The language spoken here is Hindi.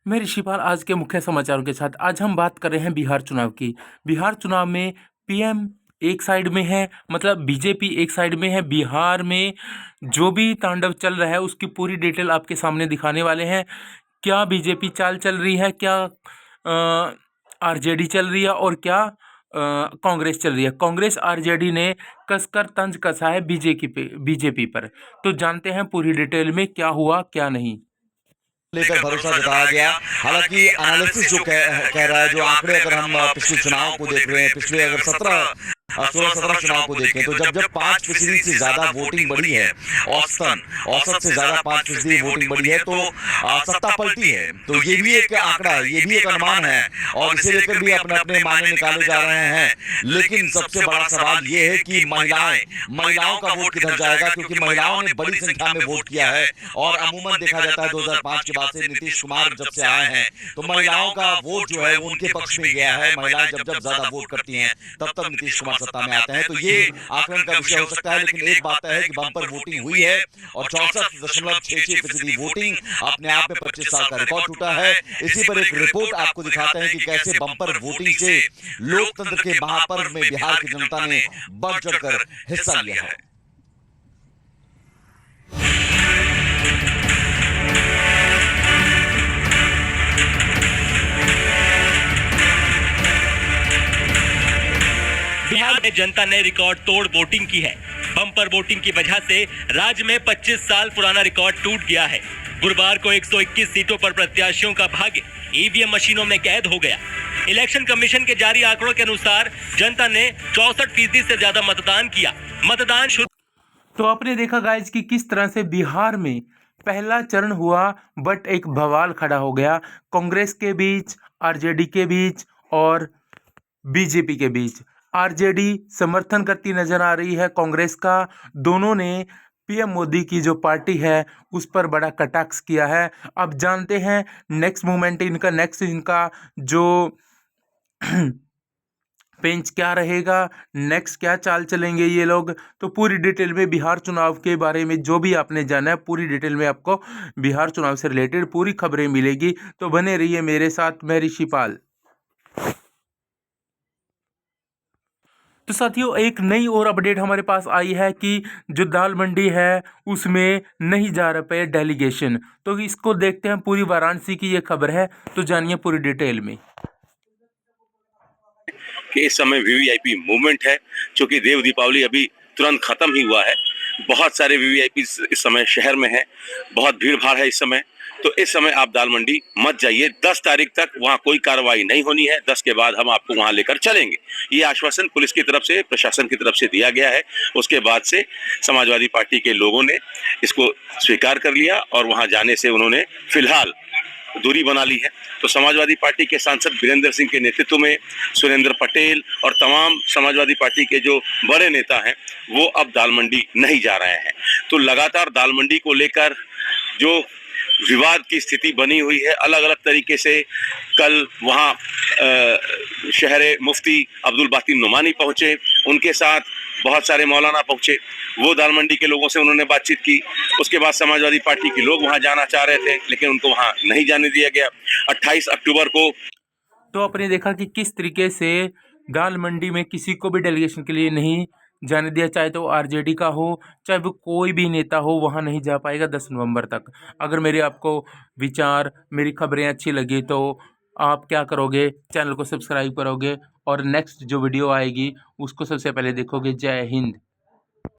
मैं ऋषिपाल आज के मुख्य समाचारों के साथ आज हम बात कर रहे हैं बिहार चुनाव की। बिहार चुनाव में पीएम एक साइड में है, मतलब बीजेपी एक साइड में है। बिहार में जो भी तांडव चल रहा है उसकी पूरी डिटेल आपके सामने दिखाने वाले हैं। क्या बीजेपी चाल चल रही है, क्या आरजेडी चल रही है और क्या कांग्रेस चल रही है। कांग्रेस आरजेडी ने कसकर तंज कसा है बीजेपी पर। तो जानते हैं पूरी डिटेल में क्या हुआ क्या नहीं। लेकर भरोसा जताया गया। हालांकि एनालिसिस जो कह रहा है, जो आंकड़े अगर हम पिछले चुनाव को देख रहे हैं, पिछले अगर 16-17 चुनाव को देखें, तो जब 5% से ज्यादा वोटिंग बढ़ी है, औसत से ज्यादा 5% वोटिंग बढ़ी है, तो सत्ता पलटी है। तो ये भी एक आंकड़ा है, ये भी एक अनुमान है, और इसे लेकर भी अपने अपने मायने निकाले जा रहे हैं। लेकिन सबसे बड़ा सवाल ये है कि महिलाओं का वोट किधर जाएगा, क्योंकि महिलाओं ने बड़ी संख्या में वोट किया है। और अमूमन देखा जाता है 2005 के बाद से नीतीश कुमार जब से आए हैं, तो महिलाओं का वोट जो है उनके पक्ष में गया है। महिलाएं जब ज्यादा वोट करती हैं, तब नीतीश कुमार सत्ता में आते हैं। तो ये आकलन का विषय हो सकता है। लेकिन एक बात है कि बम्पर वोटिंग हुई है, और 64.66% वोटिंग अपने आप में 25 साल का रिकॉर्ड टूटा है। इसी पर एक रिपोर्ट आपको दिखाते हैं कि कैसे बम्पर वोटिंग से लोकतंत्र के महापर्व में बिहार की जनता ने बढ़ चढ़कर हिस्सा लिया है। बिहार में जनता ने रिकॉर्ड तोड़ वोटिंग की है। बम्पर वोटिंग की वजह से राज्य में 25 साल पुराना रिकॉर्ड टूट गया है। गुरुवार को 121 सीटों पर प्रत्याशियों का भाग्य ईवीएम मशीनों में कैद हो गया। इलेक्शन कमीशन के जारी आंकड़ों के अनुसार जनता ने 64% से ज्यादा मतदान किया। मतदान शुरू। तो आपने देखा गाइज कि किस तरह से बिहार में पहला चरण हुआ, बट एक बवाल खड़ा हो गया कांग्रेस के बीच, आरजेडी के बीच और बीजेपी के बीच। आरजेडी समर्थन करती नजर आ रही है कांग्रेस का। दोनों ने पीएम मोदी की जो पार्टी है उस पर बड़ा कटाक्ष किया है। अब जानते हैं नेक्स्ट मूवमेंट इनका जो पेंच क्या रहेगा, नेक्स्ट क्या चाल चलेंगे ये लोग। तो पूरी डिटेल में बिहार चुनाव के बारे में जो भी आपने जाना है, पूरी डिटेल में आपको बिहार चुनाव से रिलेटेड पूरी खबरें मिलेगी। तो बने रहिए मेरे साथ, मैं ऋषिपाल। तो साथियों, एक नई और अपडेट हमारे पास आई है कि जो दाल मंडी है उसमें नहीं जा रहे डेलीगेशन। तो इसको देखते हैं, पूरी वाराणसी की ये खबर है, तो जानिए पूरी डिटेल में। कि इस समय वीवीआईपी मूवमेंट है, क्योंकि देव दीपावली अभी तुरंत खत्म ही हुआ है। बहुत सारे वीवीआईपी इस समय शहर में है, बहुत भीड़ भाड़ है इस समय। तो इस समय आप दाल मंडी मत जाइए। 10 तारीख तक वहां कोई कार्रवाई नहीं होनी है। 10 के बाद हम आपको वहां लेकर चलेंगे, ये आश्वासन पुलिस की तरफ से, प्रशासन की तरफ से दिया गया है। उसके बाद से समाजवादी पार्टी के लोगों ने इसको स्वीकार कर लिया और वहां जाने से उन्होंने फिलहाल दूरी बना ली है। तो समाजवादी पार्टी के सांसद वीरेंद्र सिंह के नेतृत्व में सुरेंद्र पटेल और तमाम समाजवादी पार्टी के जो बड़े नेता हैं वो अब दाल मंडी नहीं जा रहे हैं। तो लगातार दाल मंडी को लेकर जो विवाद की स्थिति बनी हुई है, अलग अलग तरीके से कल वहाँ शहरे मुफ्ती अब्दुल बाती नुमानी पहुँचे, उनके साथ बहुत सारे मौलाना पहुँचे। वो दाल मंडी के लोगों से उन्होंने बातचीत की। उसके बाद समाजवादी पार्टी के लोग वहां जाना चाह रहे थे, लेकिन उनको वहां नहीं जाने दिया गया। 28 अक्टूबर को तो आपने देखा कि किस तरीके से दाल मंडी में किसी को भी डेलीगेशन के लिए नहीं जाने दिया, चाहे तो आरजेडी का हो, चाहे वो कोई भी नेता हो, वहां नहीं जा पाएगा 10 नवंबर तक। अगर मेरे आपको विचार, मेरी खबरें अच्छी लगी तो आप क्या करोगे, चैनल को सब्सक्राइब करोगे और नेक्स्ट जो वीडियो आएगी उसको सबसे पहले देखोगे। जय हिंद।